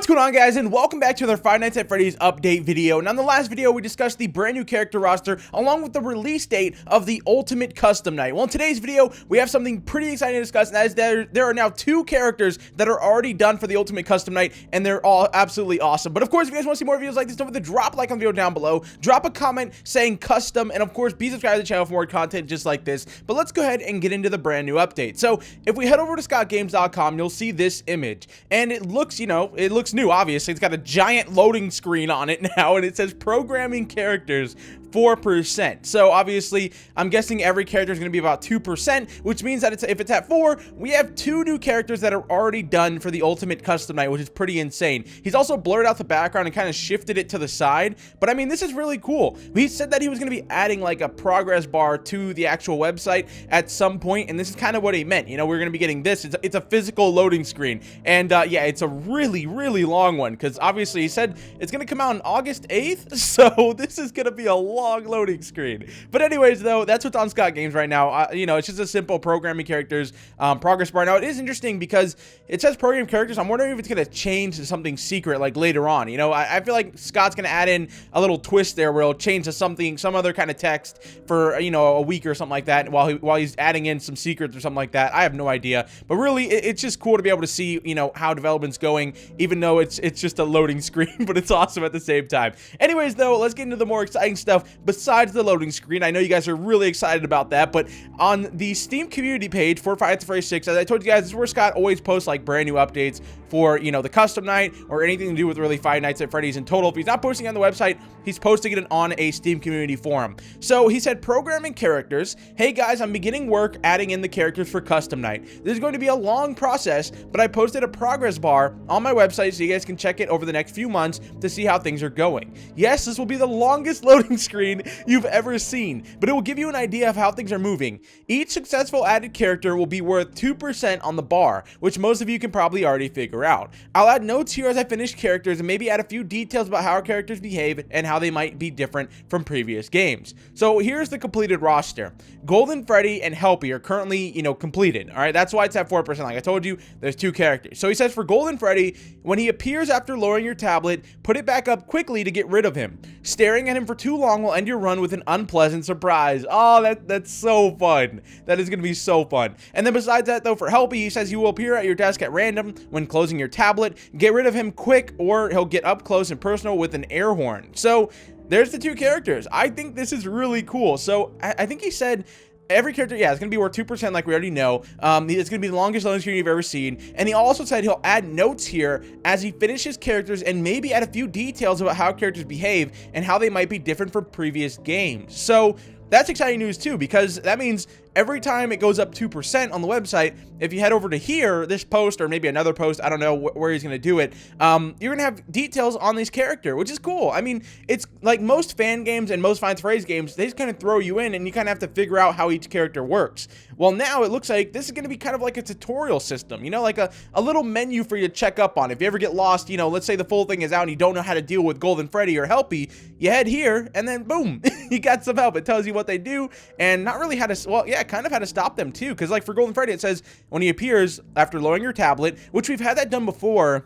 What's going on, guys, and welcome back to another Five Nights at Freddy's update video. Now, in the last video, we discussed the brand new character roster along with the release date of the Ultimate Custom Night. Well, in today's video, we have something pretty exciting to discuss, and that is there are now 2 characters that are already done for the Ultimate Custom Night, and they're all absolutely awesome. But of course, if you guys want to see more videos like this, don't forget to drop a like on the video down below, drop a comment saying custom, and of course, be subscribed to the channel for more content just like this. But let's go ahead and get into the brand new update. So, if we head over to scottgames.com, you'll see this image, and it looks, it looks new, obviously. It's got a giant loading screen on it now, and it says programming characters 4%. So obviously, I'm guessing every character is going to be about 2%, which means that if it's at 4, we have 2 new characters that are already done for the Ultimate Custom Night, which is pretty insane. He's also blurred out the background and kind of shifted it to the side, but I mean, this is really cool. He said that he was going to be adding like a progress bar to the actual website at some point, and this is kind of what he meant. We're going to be getting this. It's a physical loading screen, and yeah, it's a really long one, because obviously he said it's going to come out on August 8th, so this is going to be a long loading screen. But anyways, though, that's what's on Scott Games right now. It's just a simple programming characters progress bar. Now, it is interesting because it says program characters. I'm wondering if it's going to change to something secret like later on. I feel like Scott's going to add in a little twist there where it'll change to some other kind of text for a week or something like that while he's adding in some secrets or something like that. I have no idea, but really it's just cool to be able to see how development's going, even though it's just a loading screen, but it's awesome at the same time. Anyways, though, let's get into the more exciting stuff besides the loading screen. I know you guys are really excited about that, but on the Steam community page for Five Nights at Freddy's 6, as I told you guys, this is where Scott always posts like brand new updates for the custom night or anything to do with really Five Nights at Freddy's in total. If he's not posting on the website, he's posting it on a Steam community forum. So he said, programming characters. Hey guys, I'm beginning work adding in the characters for custom night. This is going to be a long process, but I posted a progress bar on my website so you guys can check it over the next few months to see how things are going. Yes, this will be the longest loading screen you've ever seen, but it will give you an idea of how things are moving. Each successful added character will be worth 2% on the bar, which most of you can probably already figure out. I'll add notes here as I finish characters and maybe add a few details about how our characters behave and how they might be different from previous games. So here's the completed roster. Golden Freddy and Helpy are currently, completed. All right, that's why it's at 4%. Like I told you, there's 2 characters. So he says for Golden Freddy, when he appears after lowering your tablet, put it back up quickly to get rid of him. Staring at him for too long will end your run with an unpleasant surprise. Oh, that's so fun. That is going to be so fun. And then besides that, though, for Helpy, he says he will appear at your desk at random when closing your tablet. Get rid of him quick, or he'll get up close and personal with an air horn. So there's the 2 characters. I think this is really cool. So I think he said every character, yeah, it's going to be worth 2% like we already know. It's going to be the longest loading screen you've ever seen. And he also said he'll add notes here as he finishes characters and maybe add a few details about how characters behave and how they might be different from previous games. So that's exciting news too, because that means every time it goes up 2% on the website, if you head over to here, this post or maybe another post, I don't know where he's going to do it, you're going to have details on this character, which is cool. I mean, it's like most fan games and most Five Nights at Freddy's games, they just kind of throw you in and you kind of have to figure out how each character works. Well, now it looks like this is going to be kind of like a tutorial system, like a little menu for you to check up on. If you ever get lost, let's say the full thing is out and you don't know how to deal with Golden Freddy or Helpy, you head here and then boom, you got some help. It tells you what they do and not really how to, well, yeah, kind of how to stop them too, because like for Golden Freddy, it says when he appears after lowering your tablet, which we've had that done before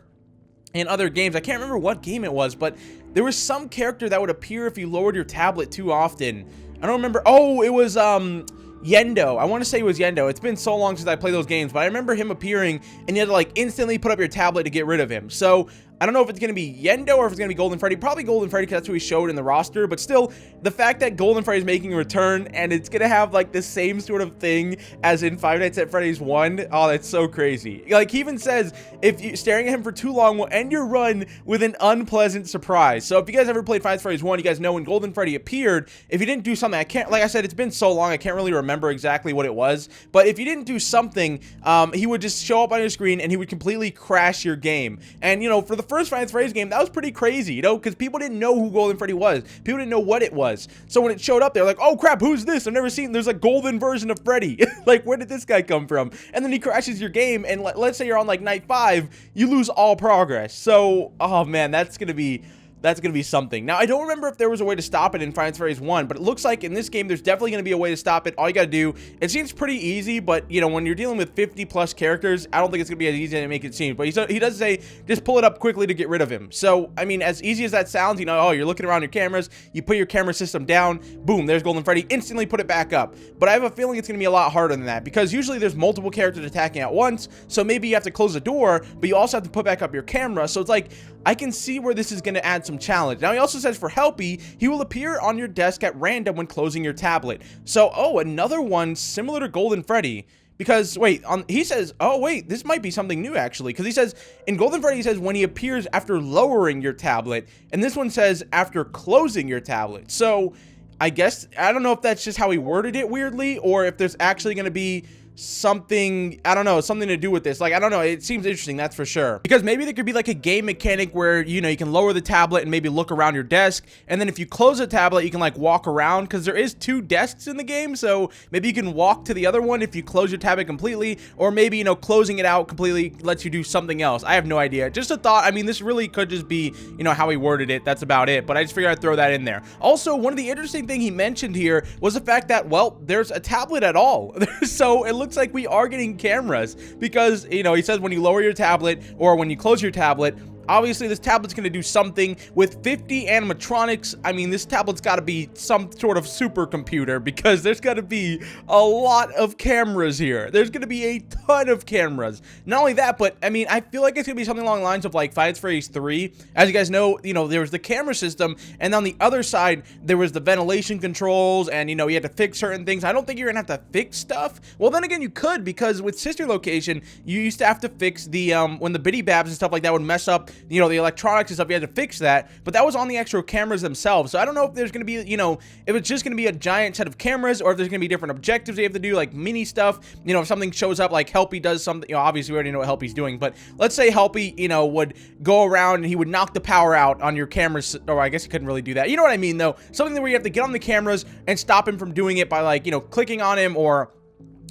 in other games. I can't remember what game it was, but there was some character that would appear if you lowered your tablet too often. I don't remember. Oh, it was Yendo. I want to say it was Yendo. It's been so long since I played those games, but I remember him appearing and you had to like instantly put up your tablet to get rid of him. So I don't know if it's going to be Yendo or if it's going to be Golden Freddy. Probably Golden Freddy, because that's what he showed in the roster. But still, the fact that Golden Freddy is making a return and it's going to have like the same sort of thing as in Five Nights at Freddy's 1. Oh, that's so crazy. Like he even says, if you staring at him for too long will end your run with an unpleasant surprise. So if you guys ever played Five Nights at Freddy's 1, you guys know when Golden Freddy appeared, if you didn't do something, like I said, it's been so long, I can't really remember exactly what it was. But if you didn't do something, he would just show up on your screen and he would completely crash your game. And, for the first Five Nights at Freddy's game, that was pretty crazy, because people didn't know who Golden Freddy was. People didn't know what it was. So when it showed up, they're like, oh crap, who's this? I've never seen, there's a golden version of Freddy. Like, where did this guy come from? And then he crashes your game, and let's say you're on like night 5, you lose all progress. So, oh man, that's gonna be that's going to be something. Now, I don't remember if there was a way to stop it in Five Nights at Freddy's 1, but it looks like in this game, there's definitely going to be a way to stop it. All you got to do, it seems pretty easy, but, you know, when you're dealing with 50 plus characters, I don't think it's going to be as easy as make it seem. But he does say, just pull it up quickly to get rid of him. So, I mean, as easy as that sounds, you know, oh, you're looking around your cameras, you put your camera system down, boom, there's Golden Freddy, instantly put it back up. But I have a feeling it's going to be a lot harder than that, because usually there's multiple characters attacking at once, so maybe you have to close the door, but you also have to put back up your camera. So it's like, I can see where this is going to add some challenge. Now, he also says for Helpy, he will appear on your desk at random when closing your tablet. So, oh, another one similar to Golden Freddy. Because, wait, he says, oh, wait, this might be something new, actually. Because he says, in Golden Freddy, he says when he appears after lowering your tablet. And this one says after closing your tablet. So, I guess, I don't know if that's just how he worded it weirdly, or if there's actually going to be something, I don't know, something to do with this. Like, I don't know, it seems interesting, that's for sure. Because maybe there could be like a game mechanic where, you know, you can lower the tablet and maybe look around your desk, and then if you close the tablet, you can like walk around, because there is 2 desks in the game, so maybe you can walk to the other one if you close your tablet completely, or maybe, you know, closing it out completely lets you do something else. I have no idea. Just a thought. I mean, this really could just be, you know, how he worded it. That's about it, but I just figured I'd throw that in there. Also, one of the interesting things he mentioned here was the fact that, well, there's a tablet at all. So it looks like we are getting cameras, because, you know, he says when you lower your tablet or when you close your tablet, obviously this tablet's going to do something. With 50 animatronics, I mean, this tablet's got to be some sort of supercomputer, because there's got to be a lot of cameras here. There's going to be a ton of cameras. Not only that, but I mean, I feel like it's going to be something along the lines of like Five Nights at Freddy's 3. As you guys know, you know, there was the camera system, and on the other side, there was the ventilation controls, and, you know, you had to fix certain things. I don't think you're going to have to fix stuff. Well, then again, you could, because with Sister Location, you used to have to fix the, when the Biddy Babs and stuff like that would mess up, you know, the electronics and stuff, you had to fix that, but that was on the actual cameras themselves. So I don't know if there's going to be, you know, if it's just going to be a giant set of cameras, or if there's going to be different objectives they have to do, like mini stuff. You know, if something shows up, like Helpy does something, you know, obviously we already know what Helpy's doing, but let's say Helpy, you know, would go around and he would knock the power out on your cameras, or I guess he couldn't really do that. You know what I mean, though? Something where you have to get on the cameras and stop him from doing it by, like, you know, clicking on him or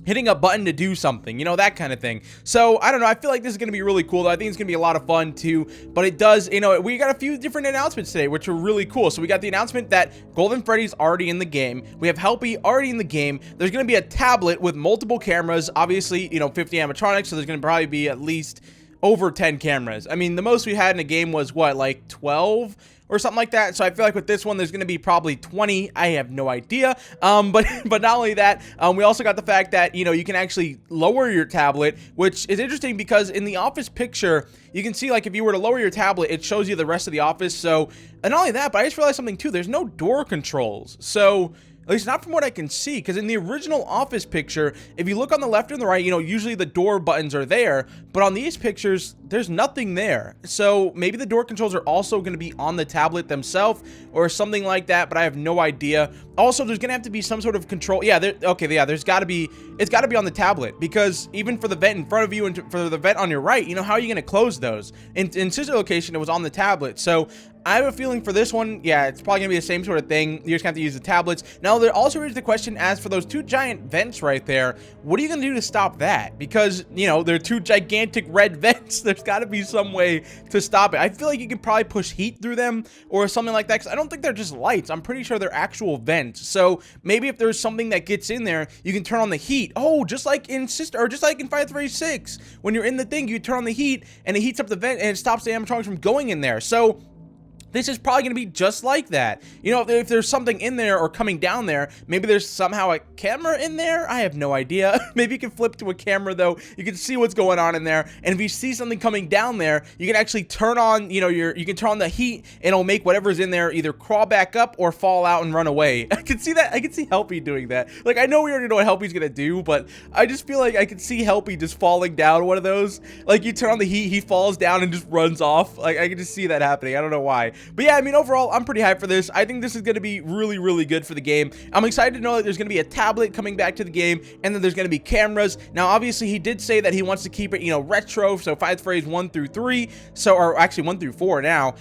hitting a button to do something, you know, that kind of thing. So, I don't know, I feel like this is going to be really cool, though. I think it's going to be a lot of fun, too, but it does, you know, we got a few different announcements today, which are really cool. So, we got the announcement that Golden Freddy's already in the game. We have Helpy already in the game. There's going to be a tablet with multiple cameras, obviously, you know, 50 animatronics, so there's going to probably be at least over 10 cameras. I mean, the most we had in a game was, what, like 12? Or something like that. So I feel like with this one, there's going to be probably 20. I have no idea. But not only that, we also got the fact that, you know, you can actually lower your tablet, which is interesting because in the office picture, you can see, like, if you were to lower your tablet, it shows you the rest of the office. So, and not only that, but I just realized something too. There's no door controls. So, at least not from what I can see, because in the original office picture, if you look on the left and the right, you know, usually the door buttons are there, but on these pictures, there's nothing there. So maybe the door controls are also going to be on the tablet themselves or something like that, but I have no idea. Also, there's going to have to be some sort of control. Yeah, okay, yeah, there's got to be, it's got to be on the tablet, because even for the vent in front of you and for the vent on your right, you know, how are you going to close those? In Sister Location, it was on the tablet, so I have a feeling for this one, yeah, it's probably going to be the same sort of thing. You're just going to have to use the tablets. Now, there also raises the question, as for those 2 giant vents right there, what are you going to do to stop that? Because, you know, they're 2 gigantic red vents. There's got to be some way to stop it. I feel like you can probably push heat through them or something like that, because I don't think they're just lights. I'm pretty sure they're actual vents. So maybe if there's something that gets in there, you can turn on the heat. Oh, just like in Sister, or just like in Five Nights at Freddy's 6. When you're in the thing, you turn on the heat, and it heats up the vent, and it stops the animatronics from going in there. So this is probably going to be just like that. You know, if there's something in there or coming down there, maybe there's somehow a camera in there. I have no idea. Maybe you can flip to a camera, though. You can see what's going on in there. And if you see something coming down there, you can actually turn on, you know, you can turn on the heat, and it'll make whatever's in there either crawl back up or fall out and run away. I can see that. I can see Helpy doing that. Like, I know we already know what Helpy's going to do, but I just feel like I can see Helpy just falling down one of those. Like, you turn on the heat, he falls down and just runs off. Like, I can just see that happening. I don't know why. But yeah, I mean, overall, I'm pretty hyped for this. I think this is going to be really, really good for the game. I'm excited to know that there's going to be a tablet coming back to the game, and that there's going to be cameras. Now, obviously, he did say that he wants to keep it, you know, retro, so Five Nights at Freddy's 1 through 3, so, or actually 1 through 4 now.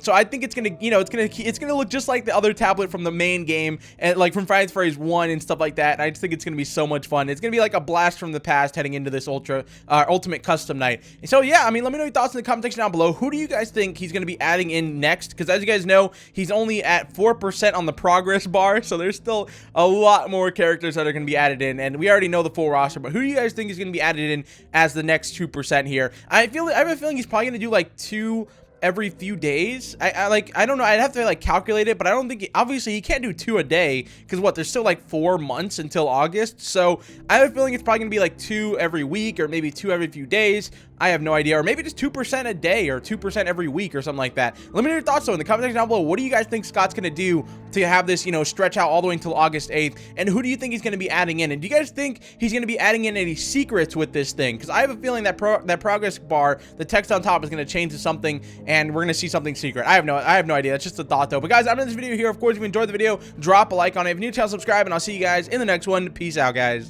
So I think it's going to, you know, it's going to look just like the other tablet from the main game, and like from Five Nights at Freddy's 1 and stuff like that. And I just think it's going to be so much fun. It's going to be like a blast from the past heading into this ultimate custom night. So yeah, I mean, let me know your thoughts in the comment section down below. Who do you guys think he's going to be adding in next next, because as you guys know, he's only at 4% on the progress bar, so there's still a lot more characters that are going to be added in, and we already know the full roster, but who do you guys think is going to be added in as the next 2% here? I have a feeling he's probably going to do like 2 every few days. I don't know, I'd have to like calculate it, but I don't think obviously he can't do 2 a day, because what, there's still like 4 months until August, so I have a feeling it's probably gonna be like 2 every week, or maybe 2 every few days. I have no idea, or maybe just 2% a day, or 2% every week, or something like that. Let me know your thoughts though in the comment section down below. What do you guys think Scott's gonna do to have this, you know, stretch out all the way until August 8th, and who do you think he's gonna be adding in? And do you guys think he's gonna be adding in any secrets with this thing? Because I have a feeling that that progress bar, the text on top, is gonna change to something, and we're gonna see something secret. I have no idea. It's just a thought though. But guys, I'm in this video here. Of course, if you enjoyed the video, drop a like on it. If you're new to the channel, subscribe, and I'll see you guys in the next one. Peace out, guys.